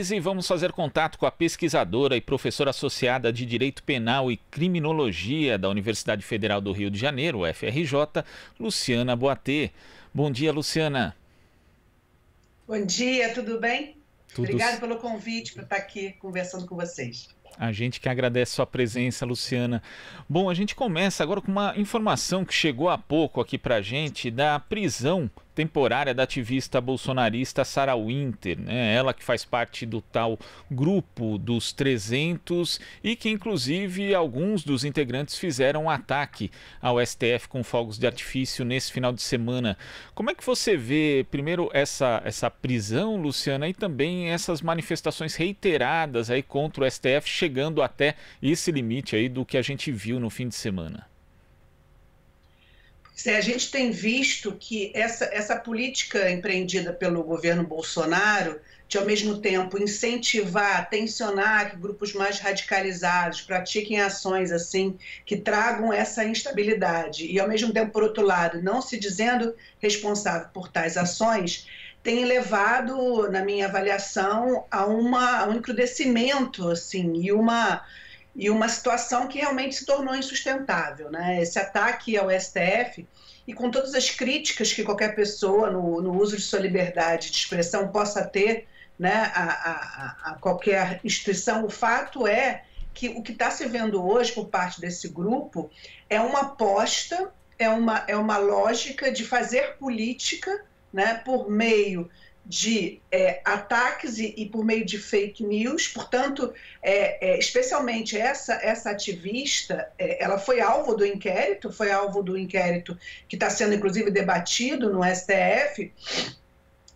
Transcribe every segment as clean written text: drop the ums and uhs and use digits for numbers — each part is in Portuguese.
E vamos fazer contato com a pesquisadora e professora associada de Direito Penal e Criminologia da Universidade Federal do Rio de Janeiro, UFRJ, Luciana Boatê. Bom dia, Luciana. Bom dia, tudo bem? Tudo... Obrigado pelo convite para estar aqui conversando com vocês. A gente que agradece sua presença, Luciana. Bom, a gente começa agora com uma informação que chegou há pouco aqui pra gente da prisão temporária da ativista bolsonarista Sarah Winter, né? Ela que faz parte do tal grupo dos 300 e que inclusive alguns dos integrantes fizeram um ataque ao STF com fogos de artifício nesse final de semana. Como é que você vê, primeiro, essa prisão, Luciana, e também essas manifestações reiteradas aí contra o STF, chegando até esse limite aí do que a gente viu no fim de semana? A gente tem visto que essa política empreendida pelo governo Bolsonaro, de ao mesmo tempo incentivar, tensionar que grupos mais radicalizados pratiquem ações assim, que tragam essa instabilidade, e ao mesmo tempo, por outro lado, não se dizendo responsável por tais ações, tem levado, na minha avaliação, a um encrudecimento assim, e uma situação que realmente se tornou insustentável, né? Esse ataque ao STF, e com todas as críticas que qualquer pessoa no uso de sua liberdade de expressão possa ter, né, a qualquer instituição, o fato é que o que está se vendo hoje por parte desse grupo é uma aposta, é uma lógica de fazer política, né, por meio de ataques e por meio de fake news. Portanto, especialmente essa ativista, ela foi alvo do inquérito que está sendo inclusive debatido no STF,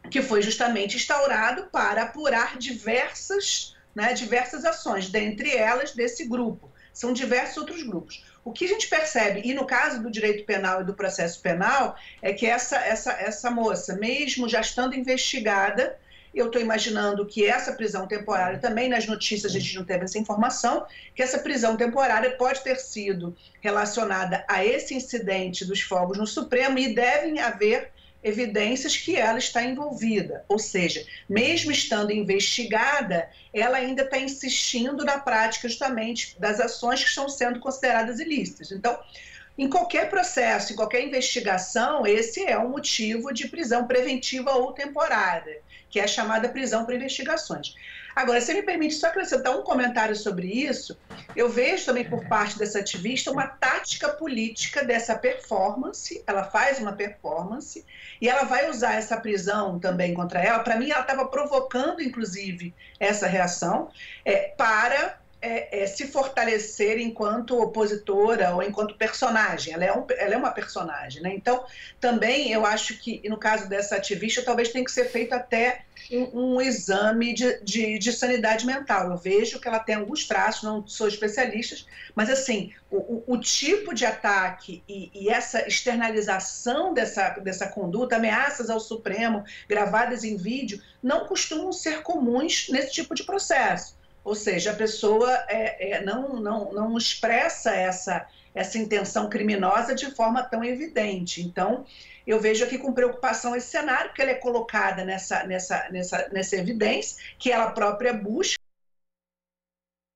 que foi justamente instaurado para apurar diversas ações, dentre elas desse grupo. São diversos outros grupos. O que a gente percebe, e no caso do direito penal e do processo penal, é que essa moça, mesmo já estando investigada, eu estou imaginando que essa prisão temporária, também nas notícias a gente não teve essa informação, que essa prisão temporária pode ter sido relacionada a esse incidente dos fogos no Supremo, e devem haver evidências que ela está envolvida, ou seja, mesmo estando investigada, ela ainda está insistindo na prática justamente das ações que estão sendo consideradas ilícitas. Então, em qualquer processo, em qualquer investigação, esse é um motivo de prisão preventiva ou temporária, que é a chamada prisão por investigações. Agora, se me permite só acrescentar um comentário sobre isso, eu vejo também por parte dessa ativista uma tática política dessa performance. Ela faz uma performance e ela vai usar essa prisão também contra ela. Para mim, ela estava provocando, inclusive, essa reação para se fortalecer enquanto opositora ou enquanto personagem. Ela é uma personagem, né? Então, também eu acho que, no caso dessa ativista, talvez tenha que ser feito até um exame de sanidade mental. Eu vejo que ela tem alguns traços, não sou especialista, mas assim, o tipo de ataque e essa externalização dessa conduta, ameaças ao Supremo, gravadas em vídeo, não costumam ser comuns nesse tipo de processo. Ou seja, a pessoa não expressa essa intenção criminosa de forma tão evidente. Então, eu vejo aqui com preocupação esse cenário, porque ela é colocada nessa evidência que ela própria busca,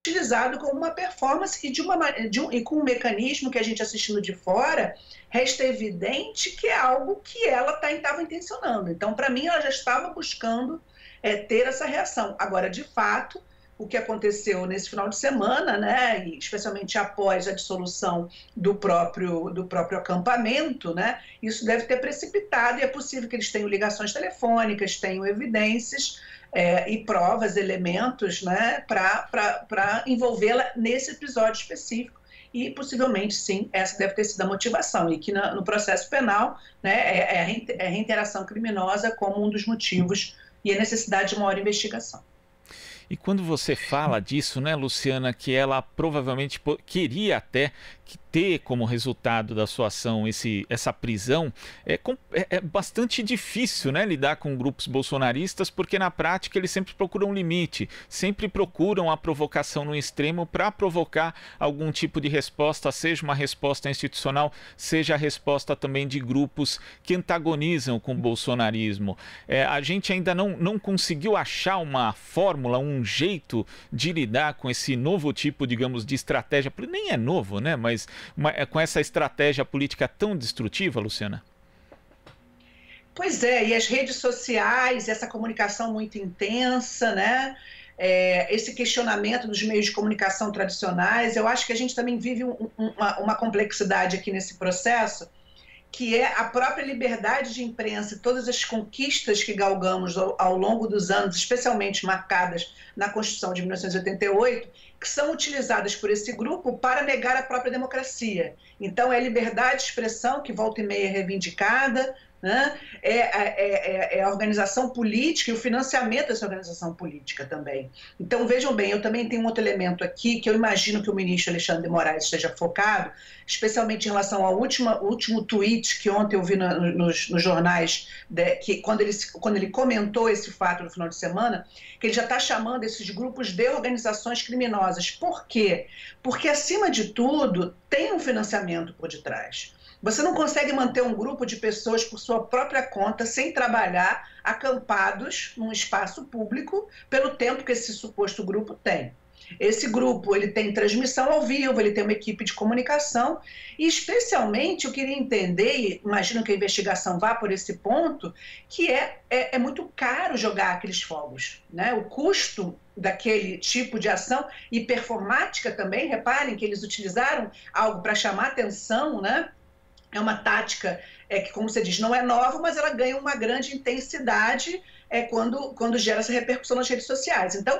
utilizado como uma performance e com um mecanismo que a gente assistindo de fora, resta evidente que é algo que ela estava intencionando. Então, para mim, ela já estava buscando ter essa reação. Agora, de fato, o que aconteceu nesse final de semana, né, e especialmente após a dissolução do próprio acampamento, né, isso deve ter precipitado, e é possível que eles tenham ligações telefônicas, tenham evidências e provas, elementos, né, para envolvê-la nesse episódio específico. E possivelmente, sim, essa deve ter sido a motivação, e que no processo penal, né, a reiteração criminosa como um dos motivos e a necessidade de uma maior investigação. E quando você fala disso, né, Luciana, que ela provavelmente queria até ter como resultado da sua ação essa prisão, é bastante difícil, né, lidar com grupos bolsonaristas, porque na prática eles sempre procuram um limite, sempre procuram a provocação no extremo para provocar algum tipo de resposta, seja uma resposta institucional, seja a resposta também de grupos que antagonizam com o bolsonarismo. A gente ainda não conseguiu achar uma fórmula, um jeito de lidar com esse novo tipo, digamos, de estratégia, nem é novo, né, mas com essa estratégia política tão destrutiva, Luciana? Pois é, e as redes sociais, essa comunicação muito intensa, né? Esse questionamento dos meios de comunicação tradicionais, eu acho que a gente também vive uma complexidade aqui nesse processo, que é a própria liberdade de imprensa e todas as conquistas que galgamos ao longo dos anos, especialmente marcadas na Constituição de 1988, que são utilizadas por esse grupo para negar a própria democracia. Então, é a liberdade de expressão, que volta e meia é reivindicada, né? A organização política e o financiamento dessa organização política também. Então, vejam bem, eu também tenho um outro elemento aqui que eu imagino que o ministro Alexandre de Moraes esteja focado, especialmente em relação ao último tweet que ontem eu vi nos jornais, que quando ele comentou esse fato no final de semana, que ele já está chamando esses grupos de organizações criminosas. Por quê? Porque, acima de tudo, tem um financiamento por detrás. Você não consegue manter um grupo de pessoas por sua própria conta, sem trabalhar, acampados num espaço público, pelo tempo que esse suposto grupo tem. Esse grupo, ele tem transmissão ao vivo, ele tem uma equipe de comunicação e, especialmente, eu queria entender, e imagino que a investigação vá por esse ponto, que é muito caro jogar aqueles fogos, né? O custo daquele tipo de ação e performática também, reparem que eles utilizaram algo para chamar atenção, né? É uma tática que, como você diz, não é nova, mas ela ganha uma grande intensidade quando gera essa repercussão nas redes sociais. Então,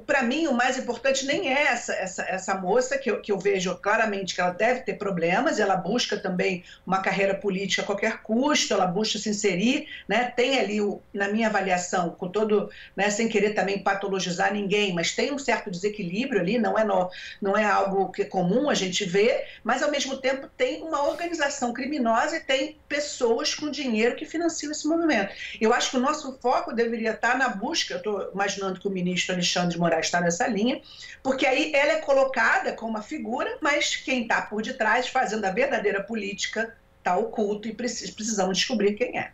para mim, o mais importante nem é essa moça, que eu vejo claramente que ela deve ter problemas, ela busca também uma carreira política a qualquer custo, ela busca se inserir, né? Tem ali, na minha avaliação, com todo, né, sem querer também patologizar ninguém, mas tem um certo desequilíbrio ali, não é algo que é comum a gente ver, mas ao mesmo tempo tem uma organização criminosa e tem pessoas com dinheiro que financiam esse movimento. Eu acho que o nosso foco deveria estar na busca, eu estou imaginando que o ministro Alexandre de Moraes está nessa linha, porque aí ela é colocada como uma figura, mas quem está por detrás, fazendo a verdadeira política, está oculto e precisamos descobrir quem é.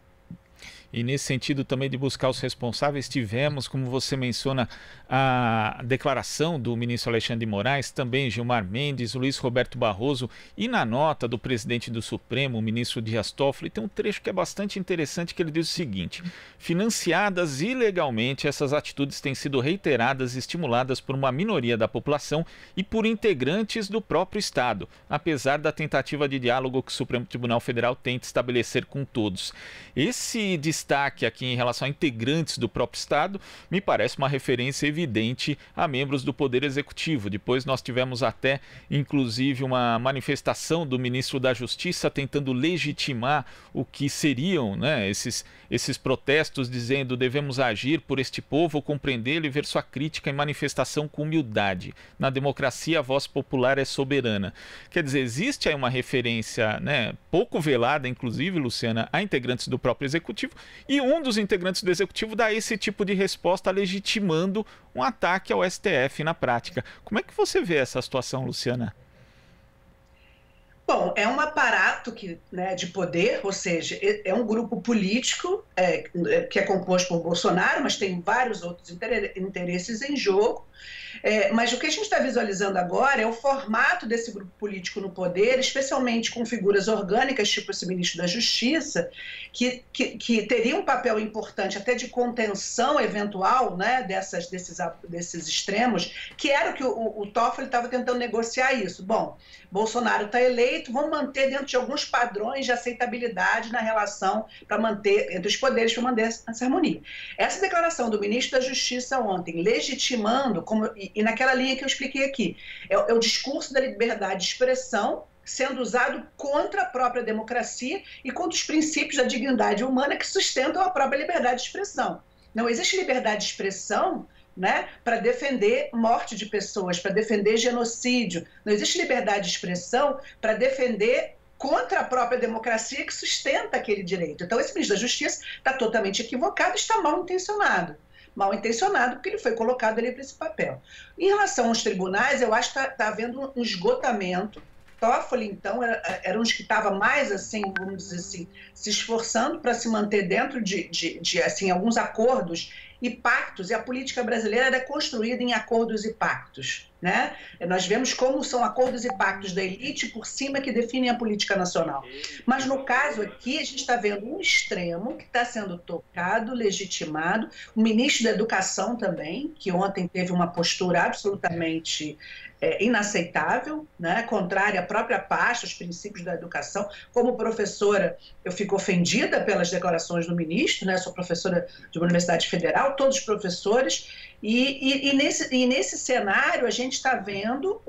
E nesse sentido também de buscar os responsáveis, tivemos, como você menciona, a declaração do ministro Alexandre de Moraes, também Gilmar Mendes, Luiz Roberto Barroso, e na nota do presidente do Supremo, o ministro Dias Toffoli, tem um trecho que é bastante interessante, que ele diz o seguinte: financiadas ilegalmente, essas atitudes têm sido reiteradas e estimuladas por uma minoria da população e por integrantes do próprio Estado, apesar da tentativa de diálogo que o Supremo Tribunal Federal tenta estabelecer com todos. Esse destaque aqui em relação a integrantes do próprio Estado me parece uma referência evidente a membros do Poder Executivo. Depois nós tivemos até, inclusive, uma manifestação do ministro da Justiça tentando legitimar o que seriam, né, esses protestos, dizendo: devemos agir por este povo, compreendê-lo e ver sua crítica em manifestação com humildade. Na democracia, a voz popular é soberana. Quer dizer, existe aí uma referência, né, pouco velada, inclusive, Luciana, a integrantes do próprio Executivo, e um dos integrantes do Executivo dá esse tipo de resposta, legitimando um ataque ao STF na prática. Como é que você vê essa situação, Luciana? Bom, é um aparato de poder, ou seja, é um grupo político que é composto por Bolsonaro, mas tem vários outros interesses em jogo. Mas o que a gente está visualizando agora é o formato desse grupo político no poder, especialmente com figuras orgânicas, tipo esse ministro da Justiça, que teria um papel importante até de contenção eventual, né, desses extremos, que era o que o Toffoli estava tentando negociar isso. Bom, Bolsonaro está eleito, vamos manter dentro de alguns padrões de aceitabilidade na relação para manter entre os poderes, para manter essa harmonia. Essa declaração do ministro da Justiça ontem, legitimando, e naquela linha que eu expliquei aqui, é o discurso da liberdade de expressão sendo usado contra a própria democracia e contra os princípios da dignidade humana que sustentam a própria liberdade de expressão. Não existe liberdade de expressão né, para defender morte de pessoas, para defender genocídio. Não existe liberdade de expressão para defender contra a própria democracia que sustenta aquele direito. Então, esse ministro da Justiça está totalmente equivocado, está mal intencionado. Mal intencionado porque ele foi colocado ali para esse papel. Em relação aos tribunais, eu acho que está havendo um esgotamento. Toffoli, então, era um dos que estava mais, assim, vamos dizer assim, se esforçando para se manter dentro de assim, alguns acordos e pactos, e a política brasileira é construída em acordos e pactos, né? Nós vemos como são acordos e pactos da elite por cima que definem a política nacional. Mas no caso aqui, a gente está vendo um extremo que está sendo tocado, legitimado, o ministro da Educação também, que ontem teve uma postura absolutamente inaceitável, né? Contrária à própria pasta, aos princípios da educação. Como professora, eu fico ofendida pelas declarações do ministro, né? Sou professora de uma universidade federal, todos os professores, e nesse cenário a gente está vendo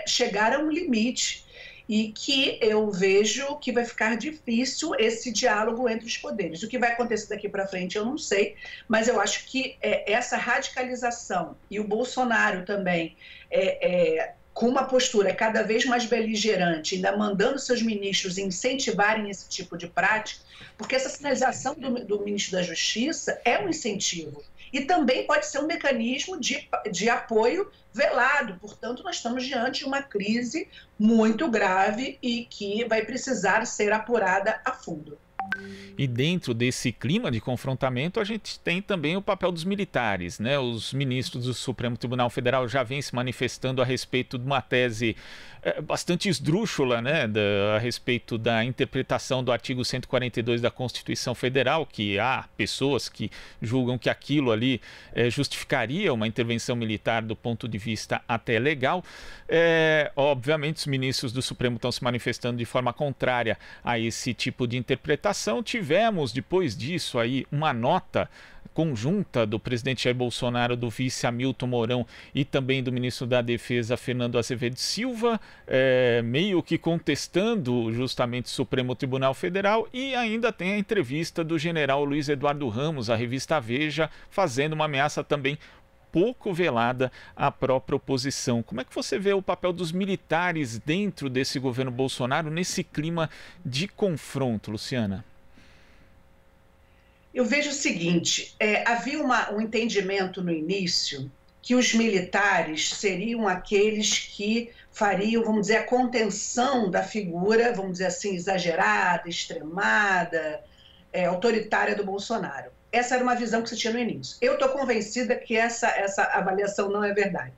chegar a um limite e que eu vejo que vai ficar difícil esse diálogo entre os poderes. O que vai acontecer daqui para frente eu não sei, mas eu acho que essa radicalização e o Bolsonaro também com uma postura cada vez mais beligerante, ainda mandando seus ministros incentivarem esse tipo de prática, porque essa sinalização do ministro da Justiça é um incentivo. E também pode ser um mecanismo de apoio velado. Portanto, nós estamos diante de uma crise muito grave e que vai precisar ser apurada a fundo. E dentro desse clima de confrontamento, a gente tem também o papel dos militares, né? Os ministros do Supremo Tribunal Federal já vêm se manifestando a respeito de uma tese bastante esdrúxula, né? A respeito da interpretação do artigo 142 da Constituição Federal, que há pessoas que julgam que aquilo ali justificaria uma intervenção militar do ponto de vista até legal. Obviamente, os ministros do Supremo estão se manifestando de forma contrária a esse tipo de interpretação. Tivemos, depois disso, aí, uma nota conjunta do presidente Jair Bolsonaro, do vice Hamilton Mourão e também do ministro da Defesa, Fernando Azevedo Silva, meio que contestando justamente o Supremo Tribunal Federal, e ainda tem a entrevista do general Luiz Eduardo Ramos, à revista Veja, fazendo uma ameaça também pouco velada à própria oposição. Como é que você vê o papel dos militares dentro desse governo Bolsonaro nesse clima de confronto, Luciana? Eu vejo o seguinte, havia um entendimento no início que os militares seriam aqueles que fariam, vamos dizer, a contenção da figura, vamos dizer assim, exagerada, extremada, autoritária do Bolsonaro. Essa era uma visão que se tinha no início. Eu estou convencida que essa avaliação não é verdade.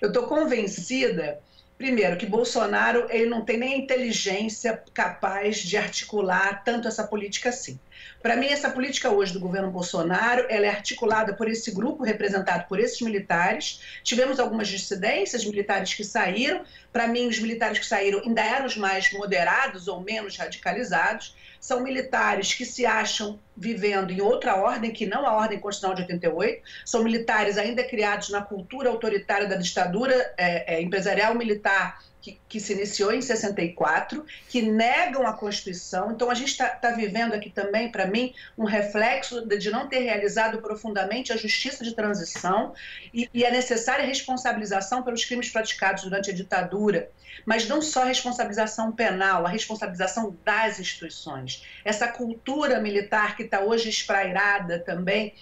Eu estou convencida, primeiro, que Bolsonaro ele não tem nem a inteligência capaz de articular tanto essa política assim. Para mim, essa política hoje do governo Bolsonaro, ela é articulada por esse grupo representado por esses militares. Tivemos algumas dissidências, militares que saíram. Para mim, os militares que saíram ainda eram os mais moderados ou menos radicalizados. São militares que se acham vivendo em outra ordem, que não a ordem constitucional de 88. São militares ainda criados na cultura autoritária da ditadura empresarial militar, que se iniciou em 64, que negam a Constituição. Então, a gente está vivendo aqui também, para mim, um reflexo de não ter realizado profundamente a justiça de transição e a necessária responsabilização pelos crimes praticados durante a ditadura. Mas não só a responsabilização penal, a responsabilização das instituições. Essa cultura militar que está hoje esprairada também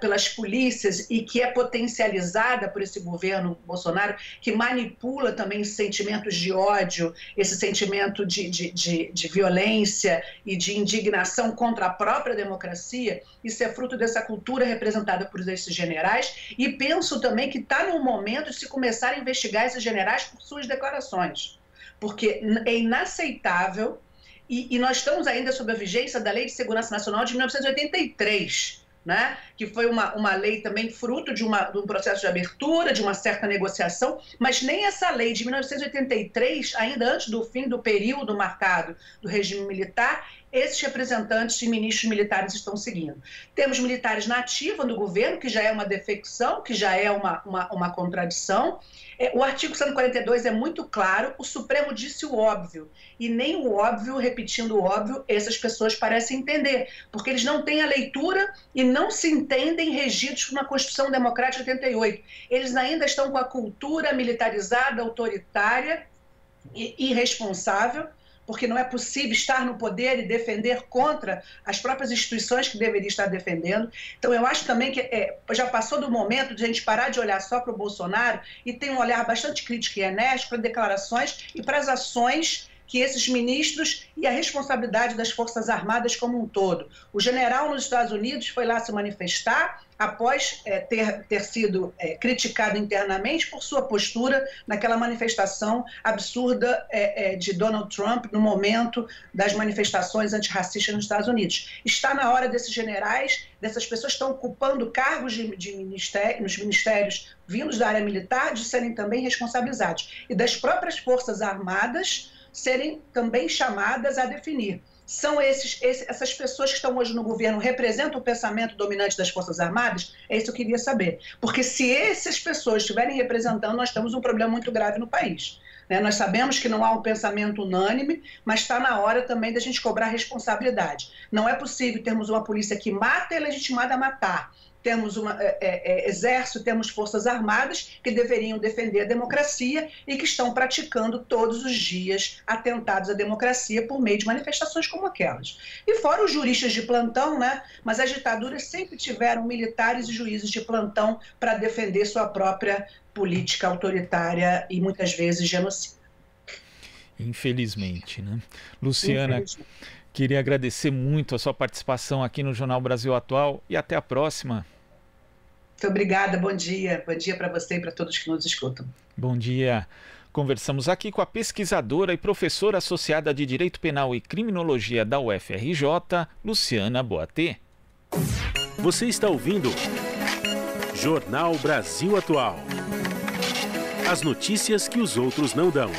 pelas polícias e que é potencializada por esse governo Bolsonaro, que manipula também esses sentimentos de ódio, esse sentimento de violência e de indignação contra a própria democracia. Isso é fruto dessa cultura representada por esses generais, e penso também que está no momento de se começar a investigar esses generais por suas declarações, porque é inaceitável, e nós estamos ainda sob a vigência da Lei de Segurança Nacional de 1983, né? Que foi uma lei também fruto de um processo de abertura, de uma certa negociação, mas nem essa lei de 1983, ainda antes do fim do período marcado do regime militar, esses representantes e ministros militares estão seguindo. Temos militares na ativa do governo, que já é uma defecção, que já é uma contradição. O artigo 142 é muito claro, o Supremo disse o óbvio, e nem o óbvio, repetindo o óbvio, essas pessoas parecem entender, porque eles não têm a leitura e não se entendem regidos por uma Constituição Democrática de 88. Eles ainda estão com a cultura militarizada, autoritária e irresponsável, porque não é possível estar no poder e defender contra as próprias instituições que deveria estar defendendo. Então, eu acho também que já passou do momento de a gente parar de olhar só para o Bolsonaro e ter um olhar bastante crítico e enérgico para declarações e para as ações que esses ministros e a responsabilidade das Forças Armadas como um todo. O general nos Estados Unidos foi lá se manifestar após ter sido criticado internamente por sua postura naquela manifestação absurda de Donald Trump no momento das manifestações antirracistas nos Estados Unidos. Está na hora desses generais, dessas pessoas que estão ocupando cargos nos ministérios vindos da área militar, de serem também responsabilizados. E das próprias Forças Armadas serem também chamadas a definir. São essas pessoas que estão hoje no governo representam o pensamento dominante das Forças Armadas? É isso que eu queria saber. Porque se essas pessoas estiverem representando, nós temos um problema muito grave no país. Nós sabemos que não há um pensamento unânime, mas está na hora também da gente cobrar responsabilidade. Não é possível termos uma polícia que mata e é legitimada a matar. Temos exército, temos forças armadas que deveriam defender a democracia e que estão praticando todos os dias atentados à democracia por meio de manifestações como aquelas. E fora os juristas de plantão, mas as ditaduras sempre tiveram militares e juízes de plantão para defender sua própria política autoritária e muitas vezes genocida. Infelizmente, Luciana, queria agradecer muito a sua participação aqui no Jornal Brasil Atual e até a próxima. Muito obrigada, bom dia. Bom dia para você e para todos que nos escutam. Bom dia. Conversamos aqui com a pesquisadora e professora associada de Direito Penal e Criminologia da UFRJ, Luciana Boatê. Você está ouvindo Jornal Brasil Atual. As notícias que os outros não dão.